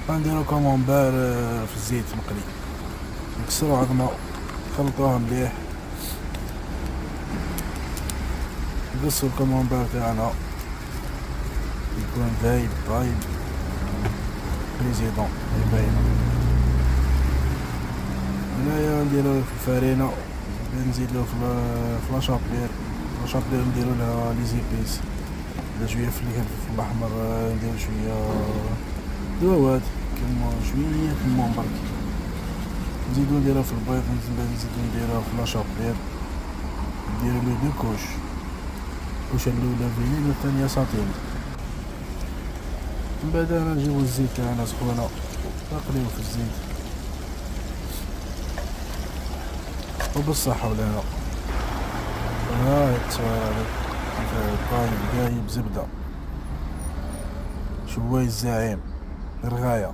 غنديرو كومونبار في الزيت مقلي، نكسرو عظمة، نخلطوها مليح، نقصو الكومونبار تاعنا يكون ذايب طايب بريزيدون باينة. هنايا نديرو في الفرينة، نزيدلو في لاشابلير، نديرو لها لي زيبيس، شوية فلفل الأحمر، نديرو شوية دوات كمون، شوية كمون برك، نزيدو نديرها في البيض، نزيدو نديرها في لاشابلير، نديرو لو دو كوش، الكوشة اللولة فينيل والثانية ساتين. من بعد نجيبو الزيت تاعنا سخونة، نقليو في الزيت وبالصحة ولهنا. هاي التصوير هذاك طايب قايب زبدة، شواي الزعيم، رغاية.